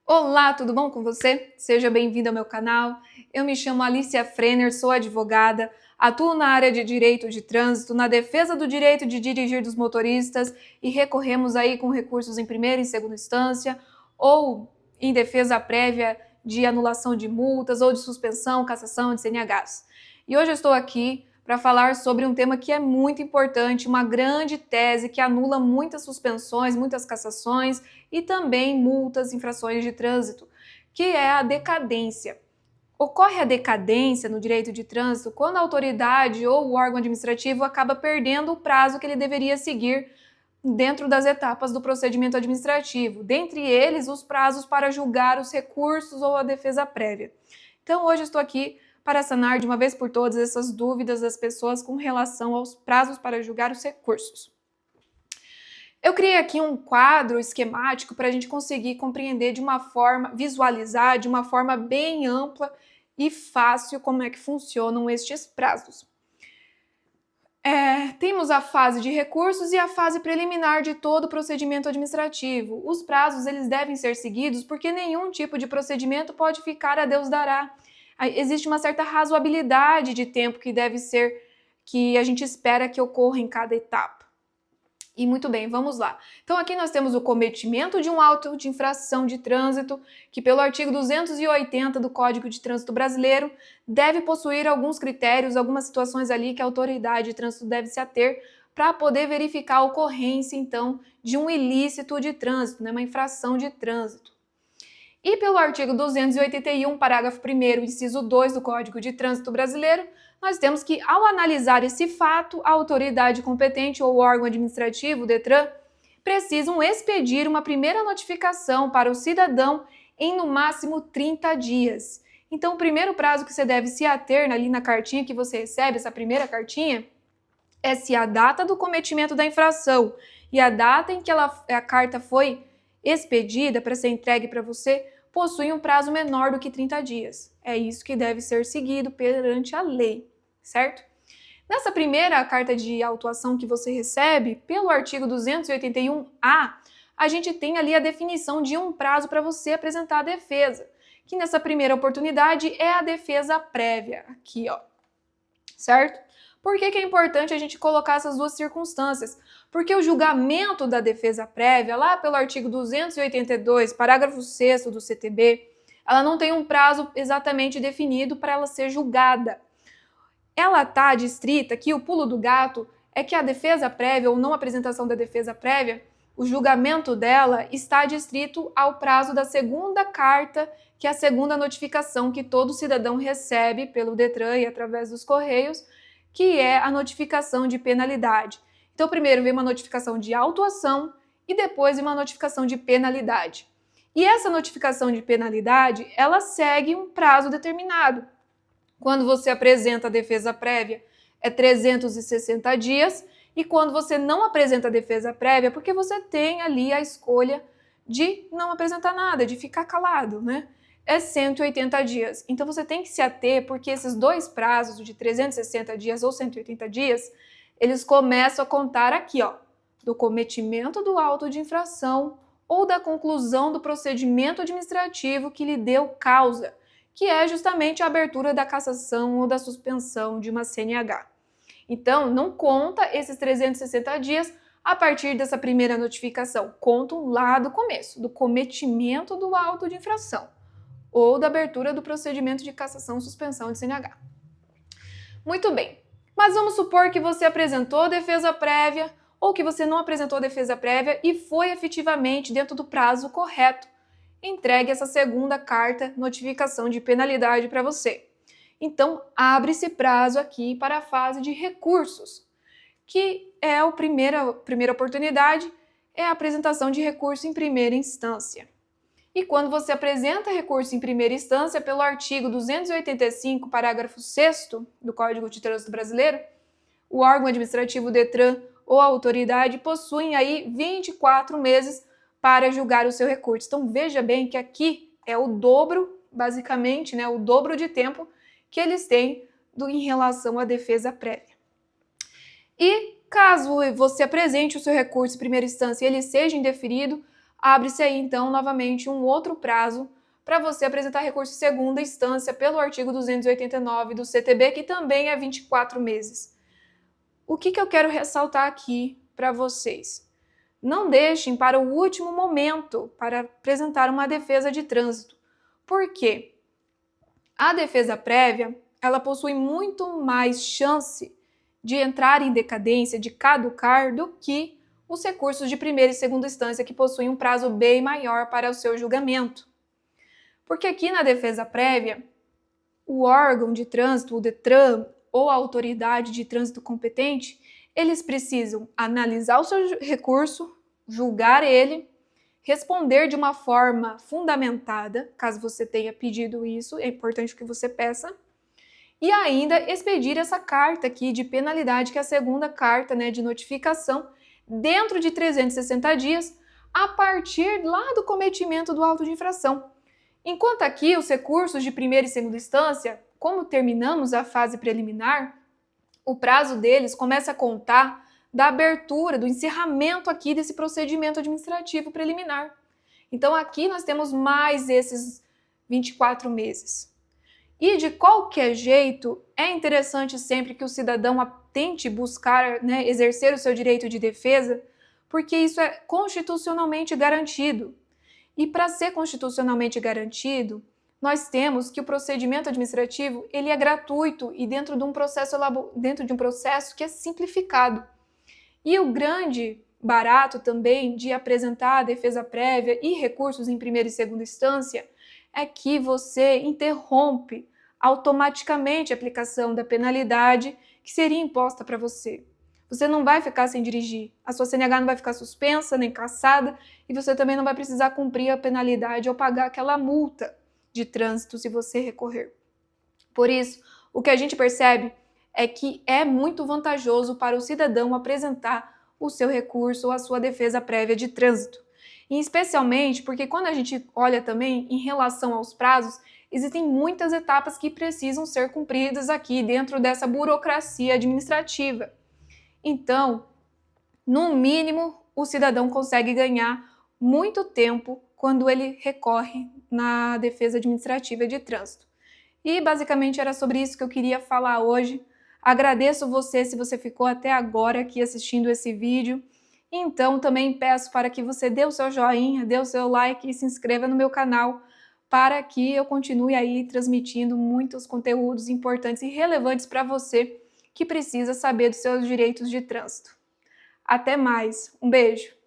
Olá, tudo bom com você? Seja bem-vindo ao meu canal. Eu me chamo Alicia Frenner, sou advogada, atuo na área de direito de trânsito, na defesa do direito de dirigir dos motoristas e recorremos aí com recursos em primeira e segunda instância ou em defesa prévia de anulação de multas ou de suspensão, cassação de CNHs. E hoje eu estou aqui para falar sobre um tema que é muito importante, uma grande tese que anula muitas suspensões, muitas cassações e também multas, infrações de trânsito, que é a decadência. Ocorre a decadência no direito de trânsito quando a autoridade ou o órgão administrativo acaba perdendo o prazo que ele deveria seguir dentro das etapas do procedimento administrativo, dentre eles os prazos para julgar os recursos ou a defesa prévia. Então hoje estou aqui para sanar de uma vez por todas essas dúvidas das pessoas com relação aos prazos para julgar os recursos. Eu criei aqui um quadro esquemático para a gente conseguir compreender de uma forma, visualizar de uma forma bem ampla e fácil como é que funcionam estes prazos. Temos a fase de recursos e a fase preliminar de todo o procedimento administrativo. Os prazos eles devem ser seguidos porque nenhum tipo de procedimento pode ficar a Deus dará. Existe uma certa razoabilidade de tempo que a gente espera que ocorra em cada etapa. E muito bem, vamos lá. Então aqui nós temos o cometimento de um auto de infração de trânsito, que pelo artigo 280 do Código de Trânsito Brasileiro, deve possuir alguns critérios, algumas situações ali que a autoridade de trânsito deve se ater para poder verificar a ocorrência, então, de um ilícito de trânsito, uma infração de trânsito. E pelo artigo 281, parágrafo 1º, inciso 2 do Código de Trânsito Brasileiro, nós temos que, ao analisar esse fato, a autoridade competente ou o órgão administrativo, o DETRAN, precisam expedir uma primeira notificação para o cidadão em no máximo 30 dias. Então, o primeiro prazo que você deve se ater ali na cartinha que você recebe, essa primeira cartinha, é se a data do cometimento da infração e a data em que a carta foi expedida para ser entregue para você possui um prazo menor do que 30 dias. É isso que deve ser seguido perante a lei, certo? Nessa primeira carta de autuação que você recebe, pelo artigo 281-A, a gente tem ali a definição de um prazo para você apresentar a defesa, que nessa primeira oportunidade é a defesa prévia, aqui ó, certo? Por que é importante a gente colocar essas duas circunstâncias? Porque o julgamento da defesa prévia, lá pelo artigo 282, parágrafo 6º do CTB, ela não tem um prazo exatamente definido para ela ser julgada. Ela está adstrita que o pulo do gato é que a defesa prévia ou não apresentação da defesa prévia, o julgamento dela está adstrito ao prazo da segunda carta, que é a segunda notificação que todo cidadão recebe pelo DETRAN e através dos Correios, que é a notificação de penalidade. Então, primeiro vem uma notificação de autuação e depois vem uma notificação de penalidade. E essa notificação de penalidade, ela segue um prazo determinado. Quando você apresenta a defesa prévia, é 360 dias, e quando você não apresenta a defesa prévia, porque você tem ali a escolha de não apresentar nada, de ficar calado, né? É 180 dias. Então você tem que se ater, porque esses dois prazos de 360 dias ou 180 dias, eles começam a contar aqui, ó, do cometimento do auto de infração ou da conclusão do procedimento administrativo que lhe deu causa, que é justamente a abertura da cassação ou da suspensão de uma CNH. Então, não conta esses 360 dias a partir dessa primeira notificação, contam lá do começo, do cometimento do auto de infração ou da abertura do procedimento de cassação ou suspensão de CNH. Muito bem, mas vamos supor que você apresentou defesa prévia ou que você não apresentou defesa prévia e foi efetivamente dentro do prazo correto entregue essa segunda carta notificação de penalidade para você. Então, abre-se prazo aqui para a fase de recursos, que é a primeira oportunidade, é a apresentação de recurso em primeira instância. E quando você apresenta recurso em primeira instância, pelo artigo 285, parágrafo 6º do Código de Trânsito Brasileiro, o órgão administrativo DETRAN ou a autoridade possuem aí 24 meses para julgar o seu recurso. Então veja bem que aqui é o dobro, basicamente, o dobro de tempo que eles têm em relação à defesa prévia. E caso você apresente o seu recurso em primeira instância e ele seja indeferido, abre-se aí então novamente um outro prazo para você apresentar recurso em segunda instância pelo artigo 289 do CTB, que também é 24 meses. O que eu quero ressaltar aqui para vocês? Não deixem para o último momento para apresentar uma defesa de trânsito. Por quê? A defesa prévia, ela possui muito mais chance de entrar em decadência, de caducar, do que os recursos de primeira e segunda instância, que possuem um prazo bem maior para o seu julgamento. Porque aqui na defesa prévia, o órgão de trânsito, o DETRAN, ou a autoridade de trânsito competente, eles precisam analisar o seu recurso, julgar ele, responder de uma forma fundamentada, caso você tenha pedido isso, é importante que você peça, e ainda expedir essa carta aqui de penalidade, que é a segunda carta, né, de notificação, dentro de 360 dias, a partir lá do cometimento do auto de infração. Enquanto aqui os recursos de primeira e segunda instância, como terminamos a fase preliminar, o prazo deles começa a contar da abertura, do encerramento aqui desse procedimento administrativo preliminar. Então aqui nós temos mais esses 24 meses. E de qualquer jeito, é interessante sempre que o cidadão tente buscar, né, exercer o seu direito de defesa, porque isso é constitucionalmente garantido. E para ser constitucionalmente garantido, nós temos que o procedimento administrativo ele é gratuito e dentro de um processo que é simplificado. E o grande barato também de apresentar a defesa prévia e recursos em primeira e segunda instância é que você interrompe automaticamente a aplicação da penalidade que seria imposta para você. Você não vai ficar sem dirigir, a sua CNH não vai ficar suspensa nem cassada e você também não vai precisar cumprir a penalidade ou pagar aquela multa de trânsito se você recorrer. Por isso, o que a gente percebe é que é muito vantajoso para o cidadão apresentar o seu recurso ou a sua defesa prévia de trânsito. E especialmente porque quando a gente olha também em relação aos prazos, existem muitas etapas que precisam ser cumpridas aqui dentro dessa burocracia administrativa. Então, no mínimo, o cidadão consegue ganhar muito tempo quando ele recorre na defesa administrativa de trânsito. E basicamente era sobre isso que eu queria falar hoje. Agradeço você se você ficou até agora aqui assistindo esse vídeo. Então também peço para que você dê o seu joinha, dê o seu like e se inscreva no meu canal para que eu continue aí transmitindo muitos conteúdos importantes e relevantes para você que precisa saber dos seus direitos de trânsito. Até mais, um beijo!